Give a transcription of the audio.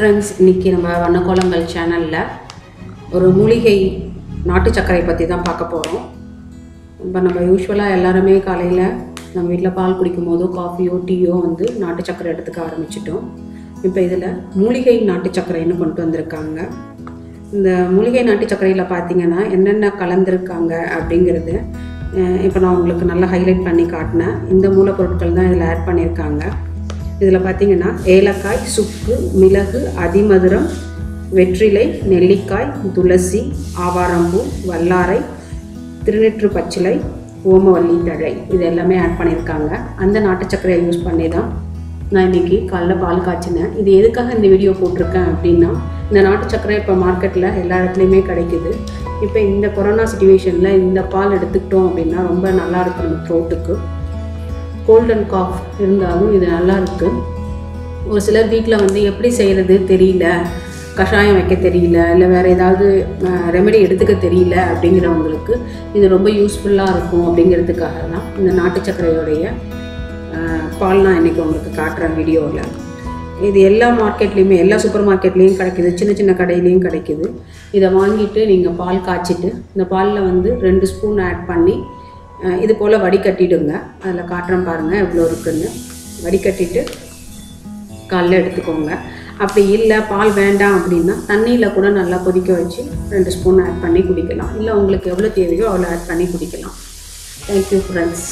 Friends, இன்றைக்கி நம்ம வண்ணக்கோலங்கள் சேனலில் ஒரு மூலிகை நாட்டு சர்க்கரை பற்றி தான் பார்க்க போகிறோம். இப்போ நம்ம யூஸ்வலாக எல்லாருமே காலையில் நம்ம வீட்டில் பால் குடிக்கும் போதோ காஃபியோ டீயோ வந்து நாட்டு சர்க்கரை எடுத்துக்க ஆரம்பிச்சிட்டோம். இப்போ இதில் மூலிகை நாட்டு சர்க்கரைன்னு கொண்டு வந்திருக்காங்க. இந்த மூலிகை நாட்டு சர்க்கரையில் பார்த்திங்கன்னா என்னென்ன கலந்துருக்காங்க அப்படிங்கிறது இப்போ நான் உங்களுக்கு நல்லா ஹைலைட் பண்ணி காட்டினேன். இந்த மூலப்பொருட்கள் தான் இதில் ஆட் பண்ணியிருக்காங்க. இதில் பார்த்திங்கன்னா ஏலக்காய், சுக்கு, மிளகு, அதிமதுரம், வெற்றிலை, நெல்லிக்காய், துளசி, ஆவாரம்பூ, வல்லாரை, திருநெற்று பச்சிலை, ஓமவல்லி தழை இது எல்லாமே ஆட் பண்ணியிருக்காங்க. அந்த நாட்டு சர்க்கரையை யூஸ் பண்ணி தான் நான் இன்றைக்கி காலைல பால் காய்ச்சினேன். இது எதுக்காக இந்த வீடியோ போட்டிருக்கேன் அப்படின்னா, இந்த நாட்டு சர்க்கரை இப்போ மார்க்கெட்டில் எல்லா இடத்துலையுமே கிடைக்கிது. இப்போ இந்த கொரோனா சிச்சுவேஷனில் இந்த பால் எடுத்துக்கிட்டோம் அப்படின்னா ரொம்ப நல்லாயிருக்கும். நம்ம த்ரோட்டுக்கு கோல்ட் அண்ட் காஃப் இருந்தாலும் இது நல்லா இருக்குது. ஒரு சிலர் வீட்டில் வந்து எப்படி செய்கிறது தெரியல, கஷாயம் வைக்க தெரியல, இல்லை வேறு ஏதாவது ரெமெடி எடுத்துக்க தெரியல அப்படிங்கிறவங்களுக்கு இது ரொம்ப யூஸ்ஃபுல்லாக இருக்கும். அப்படிங்கிறதுக்காக தான் இந்த நாட்டு சர்க்கரையோடைய பால் நான் இன்றைக்கி உங்களுக்கு காட்டுறேன் வீடியோவில். இது எல்லா மார்க்கெட்லேயுமே, எல்லா சூப்பர் மார்க்கெட்லேயும் கிடைக்கிது, சின்ன சின்ன கடையிலையும் கிடைக்கிது. இதை வாங்கிட்டு நீங்கள் பால் காய்ச்சிட்டு இந்த பாலில் வந்து 2 ஸ்பூன் ஆட் பண்ணி இது போல் வடிகட்டிடுங்க. அதில் காட்டுறேன் பாருங்கள் எவ்வளோ இருக்குன்னு. வடிகட்டிட்டு காலைல எடுத்துக்கோங்க. அப்படி இல்லை பால் வேண்டாம் அப்படின்னா தண்ணியில் கூட நல்லா கொதிக்க வச்சு 2 ஸ்பூன் ஆட் பண்ணி குடிக்கலாம். இல்லை உங்களுக்கு எவ்வளோ தேவையோ அவ்வளோ ஆட் பண்ணி குடிக்கலாம். Thank you friends.